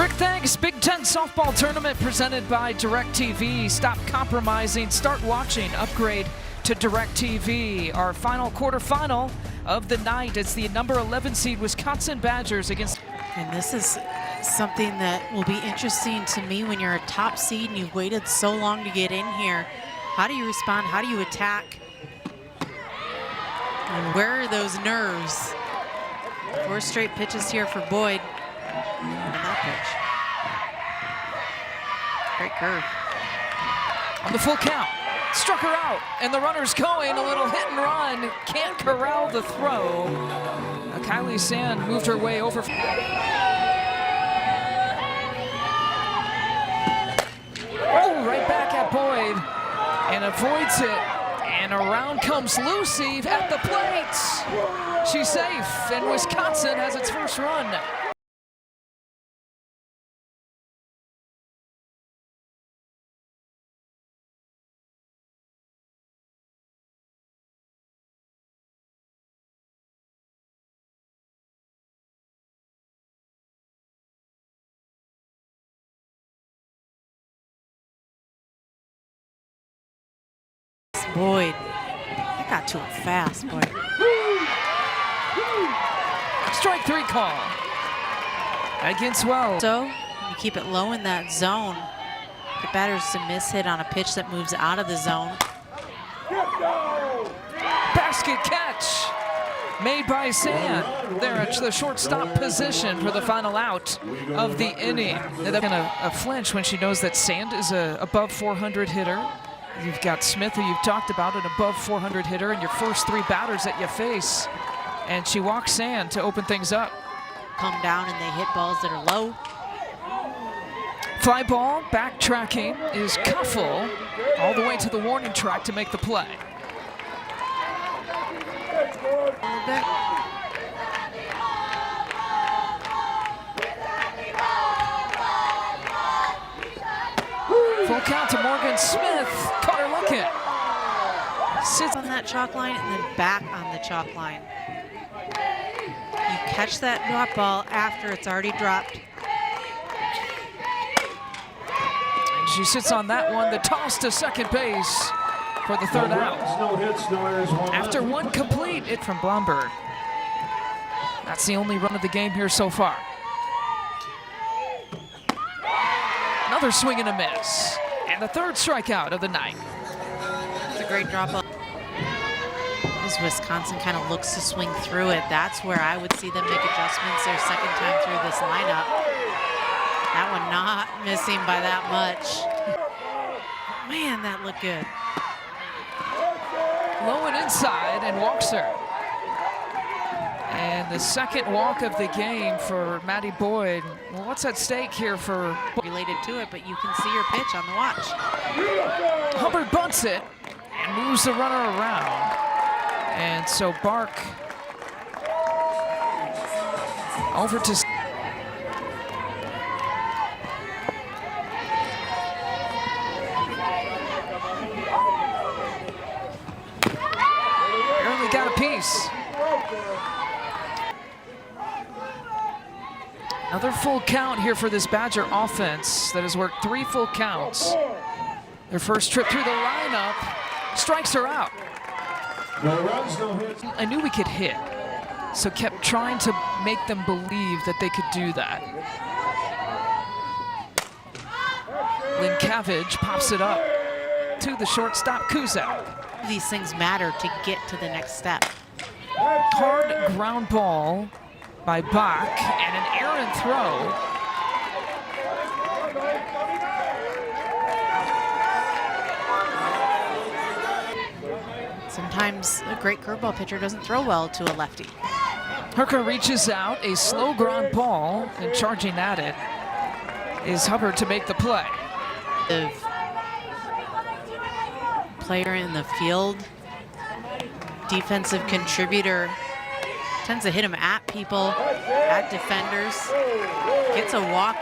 Rick, thanks. Big Ten softball tournament presented by DirecTV. Stop compromising, start watching. Upgrade to DirecTV. Our final quarterfinal of the night. It's the number 11 seed Wisconsin Badgers against. And this is something that will be interesting to me when you're a top seed and you've waited so long to get in here. How do you respond? How do you attack? And where are those nerves? 4 straight pitches here for Boyd. And that pitch. Great curve. On the full count. Struck her out, and the runner's going. A little hit and run. Can't corral the throw. Kylie Sand moved her way over. Oh, right back at Boyd, and avoids it. And around comes Lucy at the plate. She's safe, and Wisconsin has its first run. Boyd, that got to him fast, Boyd. Strike 3 call against Wells. So you keep it low in that zone. The batter's a miss hit on a pitch that moves out of the zone. Basket catch made by Sand. They're at the shortstop position for the final out of the inning. They're gonna flinch when she knows that Sand is a above 400 hitter. You've got Smith, who you've talked about, an above 400 hitter, and your first 3 batters that you face. And she walks Sand to open things up. Come down and they hit balls that are low. Fly ball, backtracking is Kuffel all the way to the warning track to make the play. A little bit. Full count to Morgan Smith. Caught her looking. Sits on that chalk line and then back on the chalk line. You catch that drop ball after it's already dropped. And she sits on that one. The toss to second base for the third out. After one complete hit from Blomberg. That's the only run of the game here so far. Another swing and a miss. And the third strikeout of the night. It's a great drop ball. As Wisconsin kind of looks to swing through it, that's where I would see them make adjustments their second time through this lineup. That one not missing by that much. Man, that looked good. Low and inside and walks her. And the second walk of the game for Maddie Boyd. Well, what's at stake here for... Related to it, but you can see her pitch on the watch. Hubbard bunts it and moves the runner around. And so Bark over to... Barely got a piece. Another full count here for this Badger offense that has worked 3 full counts. Their first trip through the lineup strikes her out. I knew we could hit, so kept trying to make them believe that they could do that. Lynn Cavage pops it up to the shortstop, Kuzak. These things matter to get to the next step. Hard ground ball by Bach and an errant throw. Sometimes a great curveball pitcher doesn't throw well to a lefty. Hooker reaches out, a slow ground ball, and charging at it is Hubbard to make the play. The player in the field, defensive contributor, tends to hit him at people, at defenders, gets a walk.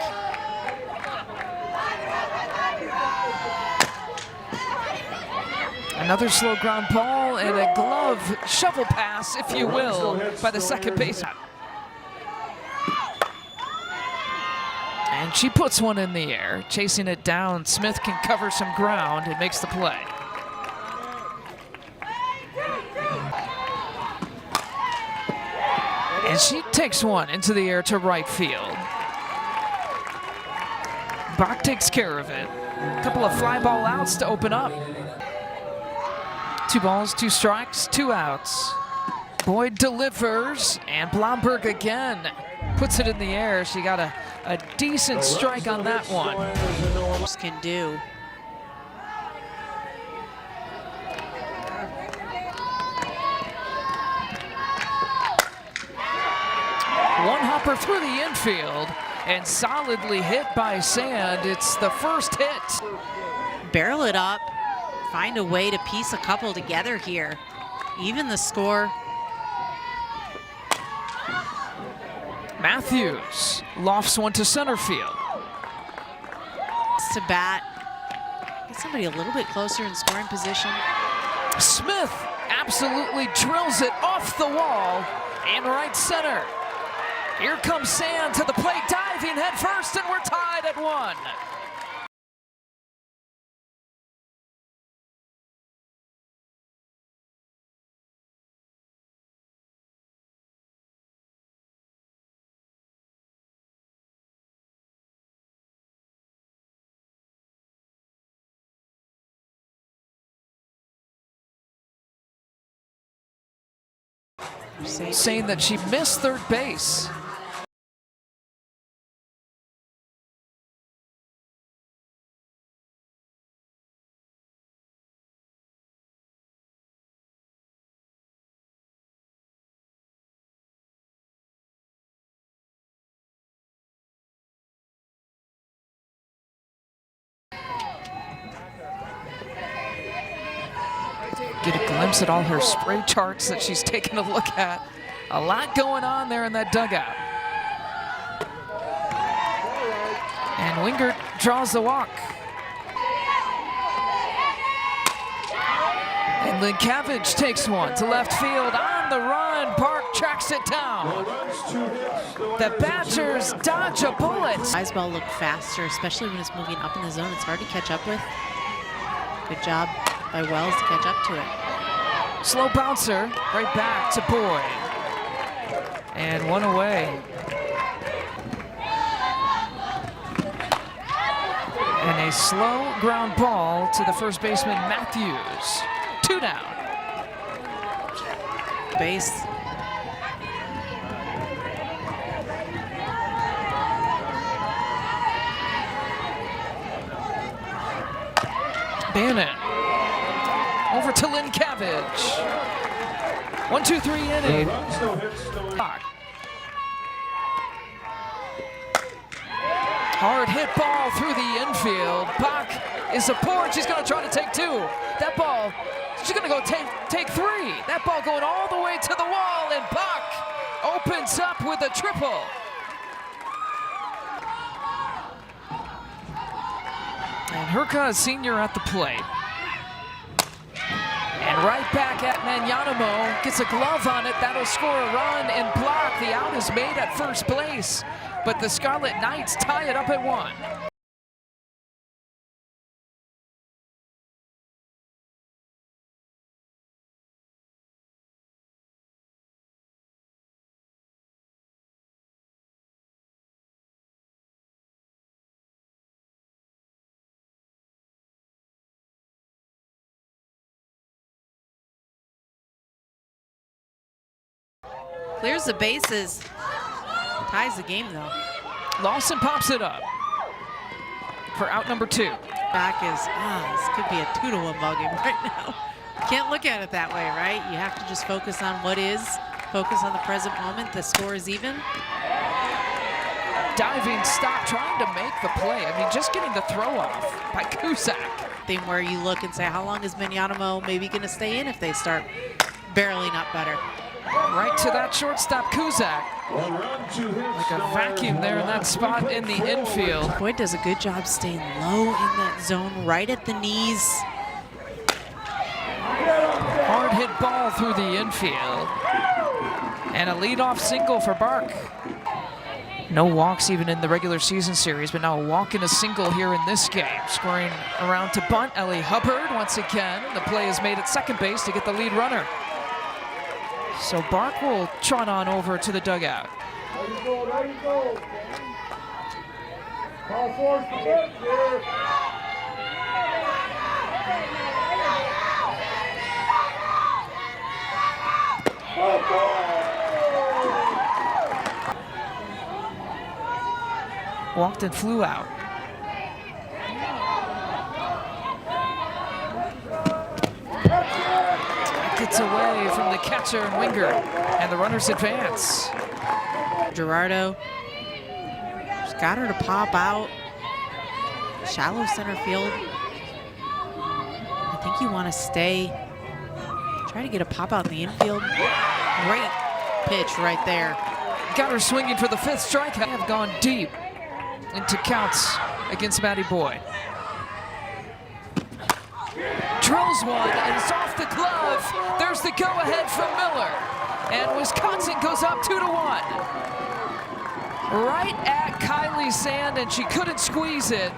Another slow ground ball and a glove shovel pass, if you will, by the second baseman. And she puts one in the air, chasing it down. Smith can cover some ground and makes the play. And she takes one into the air to right field. Bach takes care of it. A couple of fly ball outs to open up. 2 balls, 2 strikes, 2 outs. Boyd delivers, and Blomberg again puts it in the air. She got a decent strike on that one. Can do. One hopper through the infield and solidly hit by Sand. It's the first hit. Barrel it up, find a way to piece a couple together here. Even the score. Matthews lofts one to center field. To bat. Get somebody a little bit closer in scoring position. Smith absolutely drills it off the wall in right center. Here comes Sand to the plate, diving head first, and we're tied at 1. Saying that she missed third base. Get a glimpse at all her spray charts that she's taken a look at. A lot going on there in that dugout. And Wingert draws the walk. And Linkavage takes one to left field on the run. Park tracks it down. The Badgers dodge a bullet. Fly ball look faster, especially when it's moving up in the zone. It's hard to catch up with. Good job by Wells to catch up to it. Slow bouncer, right back to Boyd. And one away. And a slow ground ball to the first baseman, Matthews. 2 down. Base. Bannon. Over to Linkavage. 1-2-3 inning. Hard hit ball through the infield. Bach is aboard. She's going to try to take 2. That ball, she's going to go take 3. That ball going all the way to the wall, and Bach opens up with a triple. And Herka, a senior, at the plate. And right back at Manyanamo, gets a glove on it. That'll score a run and block. The out is made at first base, but the Scarlet Knights tie it up at 1. Clears the bases. Ties the game, though. Lawson pops it up for out number 2. Back is, this could be a 2-1 ball game right now. Can't look at it that way, right? You have to just focus on what is, focus on the present moment. The score is even. Diving stop, trying to make the play. I mean, just getting the throw off by Cusack. Thing where you look and say, how long is Manyanamo maybe going to stay in if they start barreling up better? Right to that shortstop, Cusack. Like a vacuum there in that spot in the infield. Boyd does a good job staying low in that zone, right at the knees. Hard hit ball through the infield. And a leadoff single for Bark. No walks even in the regular season series, but now a walk and a single here in this game. Scoring around to bunt, Ellie Hubbard once again. The play is made at second base to get the lead runner. So Bark will trot on over to the dugout. There you go, there you go. Call force to work here. Walked and flew out. Gets away from the catcher and winger, and the runners advance. Gerardo just got her to pop out. Shallow center field. I think you want to stay. Try to get a pop out in the infield. Great pitch right there. Got her swinging for the fifth strikeout. Have gone deep into counts against Maddie Boyd. Drills one, and it's off the glove. There's the go-ahead from Miller. And Wisconsin goes up 2-1. Right at Kylie Sand, and she couldn't squeeze it.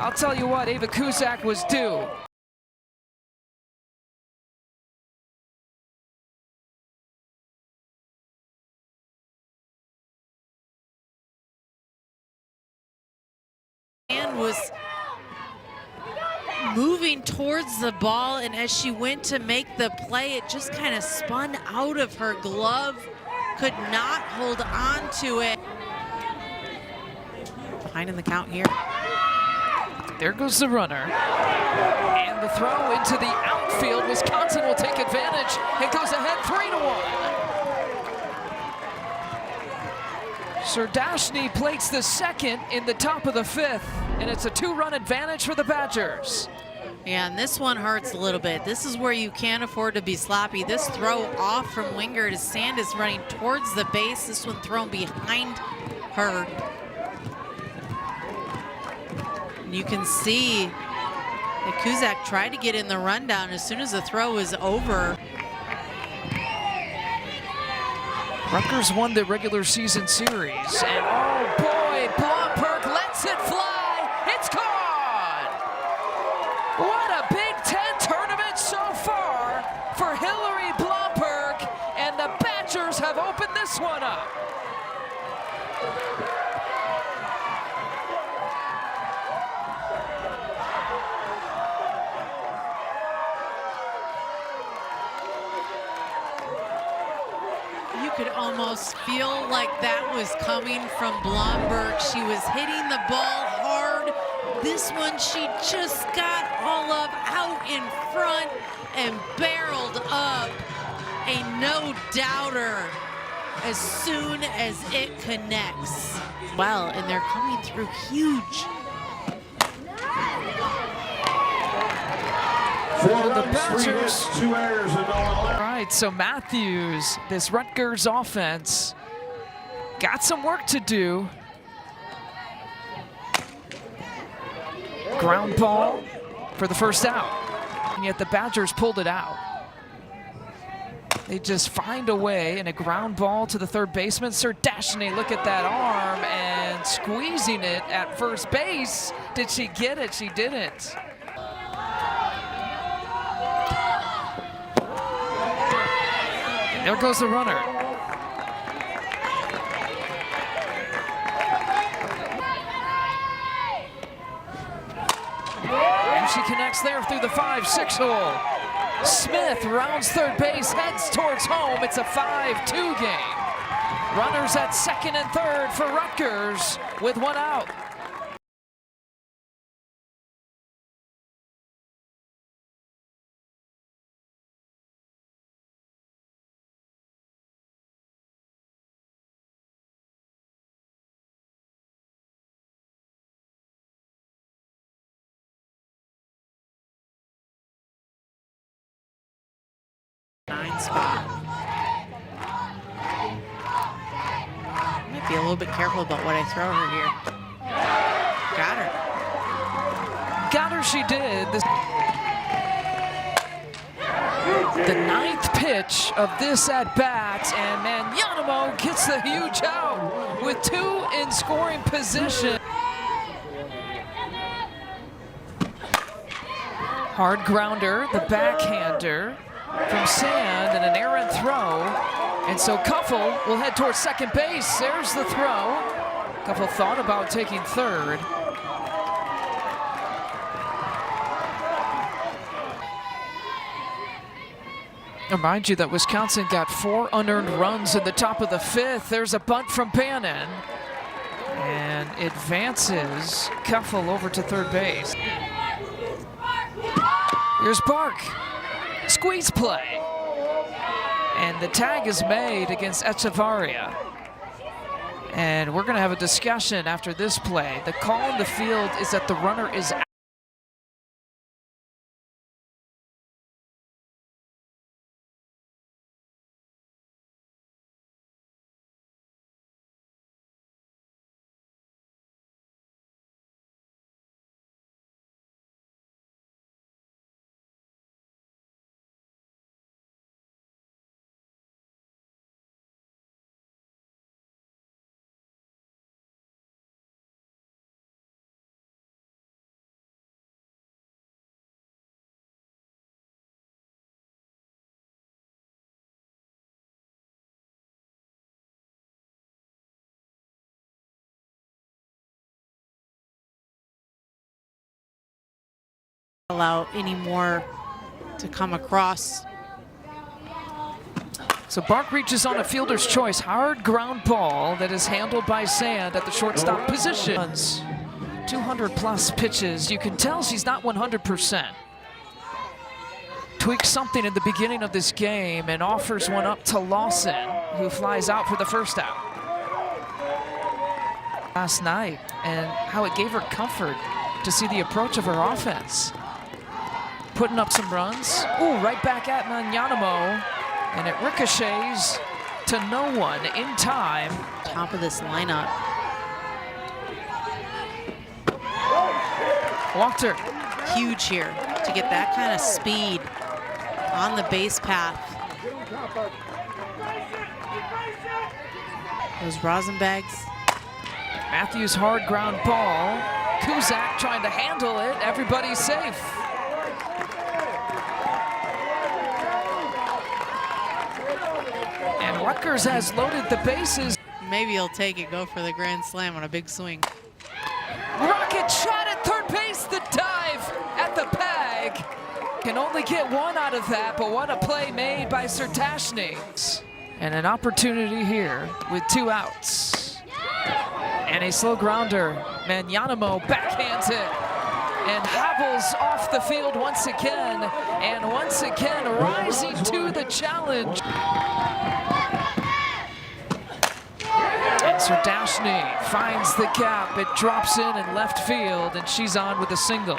I'll tell you what, Ava Cusack was due. And was moving towards the ball, and as she went to make the play, it just kind of spun out of her glove. Could not hold on to it. Behind in the count here. There goes the runner. And the throw into the outfield. Wisconsin will take advantage. It goes ahead 3-1. Serdashny plates the second in the top of the fifth, and it's a 2-run advantage for the Badgers. Yeah, and this one hurts a little bit. This is where you can't afford to be sloppy. This throw off from Wingard as Sand is running towards the base. This one thrown behind her. And you can see that Cusack tried to get in the rundown as soon as the throw was over. Rutgers won the regular season series, and oh boy, Blomberg lets it fly. It's caught! What a Big Ten tournament so far for Hillary Blomberg, and the Badgers have opened this one up. You could almost feel like that was coming from Blomberg. She was hitting the ball hard. This one she just got all of out in front and barreled up. A no-doubter as soon as it connects. Well, and they're coming through huge. Four The runs, 3 Badgers. hits, 2 errors, and no one. Right, so Matthews, this Rutgers offense, got some work to do. Ground ball for the first out, and yet the Badgers pulled it out. They just find a way, and a ground ball to the third baseman. Serdashny, look at that arm, and squeezing it at first base. Did she get it? She didn't. There goes the runner. And she connects there through the 5-6 hole. Smith rounds third base, heads towards home. It's a 5-2 game. Runners at second and third for Rutgers with 1 out. Spot. Might be a little bit careful about what I throw her here. Got her. Got her, she did. The 9th pitch of this at bat, and Manyanamo gets the huge out with 2 in scoring position. Hard grounder, the backhander from Sand, and an errant throw. And so Kuffel will head towards second base. There's the throw. Kuffel thought about taking third. Remind you that Wisconsin got 4 unearned runs in the top of the 5th. There's a bunt from Bannon. And advances Kuffel over to third base. Here's Bark. Squeeze play. And the tag is made against Echevarria. And we're going to have a discussion after this play. The call in the field is that the runner is out. Allow any more to come across. So Bark reaches on a fielder's choice. Hard ground ball that is handled by Sand at the shortstop position. 200 plus pitches. You can tell she's not 100%. Tweaks something in the beginning of this game and offers one up to Lawson, who flies out for the first out. Last night, and how it gave her comfort to see the approach of her offense. Putting up some runs. Ooh, right back at Manyanamo. And it ricochets to no one in time. Top of this lineup. Walked her. Huge here to get that kind of speed on the base path. Those Rosenbags. Matthews hard ground ball. Kuzak trying to handle it. Everybody's safe. And Rutgers has loaded the bases. Maybe he'll take it, go for the grand slam on a big swing. Rocket shot at third base, the dive at the bag. Can only get one out of that, but what a play made by Sertashny. And an opportunity here with 2 outs. And a slow grounder. Manyanamo backhands it and hobbles off the field once again. And once again rising to the challenge. And Sertashny finds the gap. It drops in left field, and she's on with a single.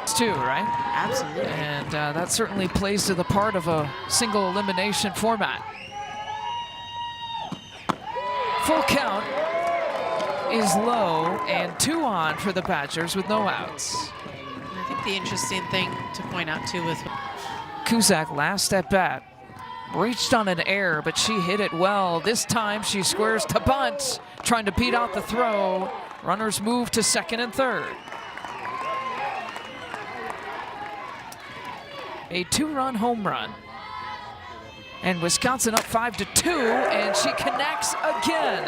It's 2, right? Absolutely. And that certainly plays to the part of a single elimination format. Full count is low, and 2 on for the Badgers with no outs. And I think the interesting thing to point out too with Kuzak last at bat. Reached on an error, but she hit it well. This time she squares to bunt, trying to beat out the throw. Runners move to second and third. A 2-run home run. And Wisconsin up 5-2, and she connects again.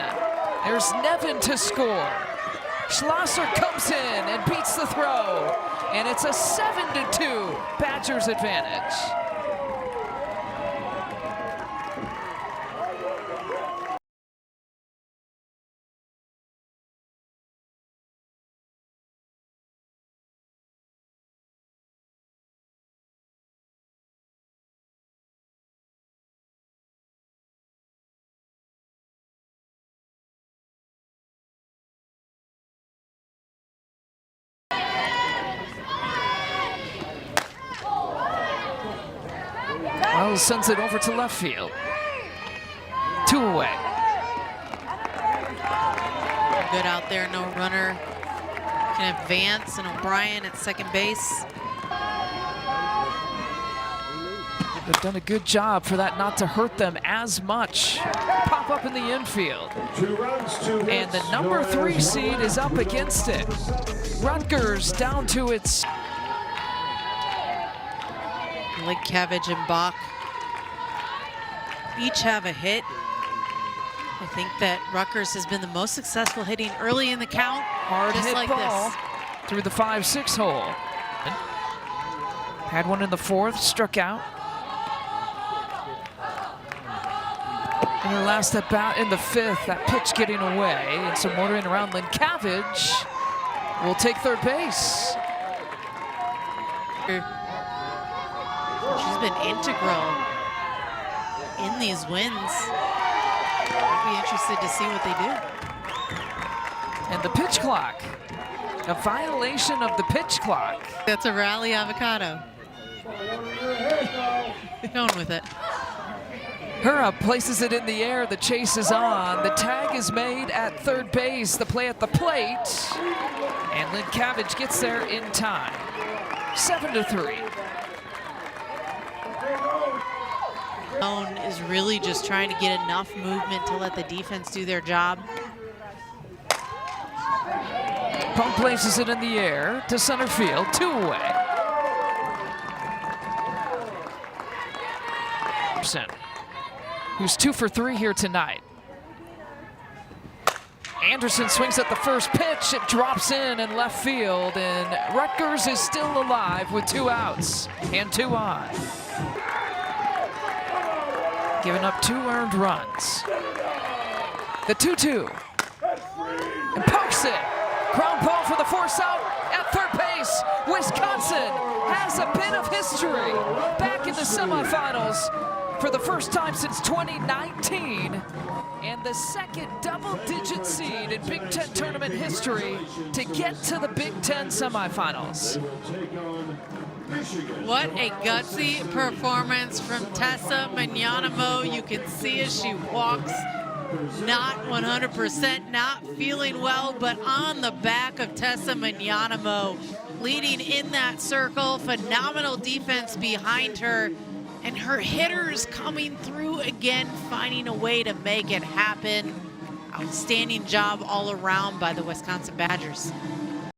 There's Nevin to score. Schlosser comes in and beats the throw. And it's a 7-2 Badgers advantage. Wells sends it over to left field. 2 away. good out there, no runner can advance, and O'Brien at second base. They've done a good job for that not to hurt them as much. Pop up in the infield. 2 runs, 2 hits. And the number 3 seed is up against it. Rutgers down to its... Linkavage and Bach each have a hit. I think that Rutgers has been the most successful hitting early in the count. Hard just hit like ball this. through the 5-6 hole. Had one in the 4th, struck out. And her last at bat in the 5th, that pitch getting away. And some motoring around. Linkavage will take third base. She's been integral in these wins. I'll be interested to see what they do. And the pitch clock. A violation of the pitch clock. That's a rally avocado. Going with it. Hura places it in the air. The chase is on. The tag is made at third base. The play at the plate. And Linkavage gets there in time. 7-3. Owen is really just trying to get enough movement to let the defense do their job. Pump places it in the air to center field. 2 away. Who's 2 for 3 here tonight. Anderson swings at the first pitch. It drops in left field, and Rutgers is still alive with 2 outs and 2 on. Giving up 2 earned runs. The 2-2. And parks it. Ground ball for the force out at third base. Wisconsin has a bit of history back in the semifinals for the first time since 2019. And the second double-digit seed in Big Ten tournament history to get to the Big Ten semifinals. What a gutsy performance from Tessa Magnanimo. You can see as she walks, not 100%, not feeling well, but on the back of Tessa Magnanimo, leading in that circle. Phenomenal defense behind her, and her hitters coming through again, finding a way to make it happen. Outstanding job all around by the Wisconsin Badgers.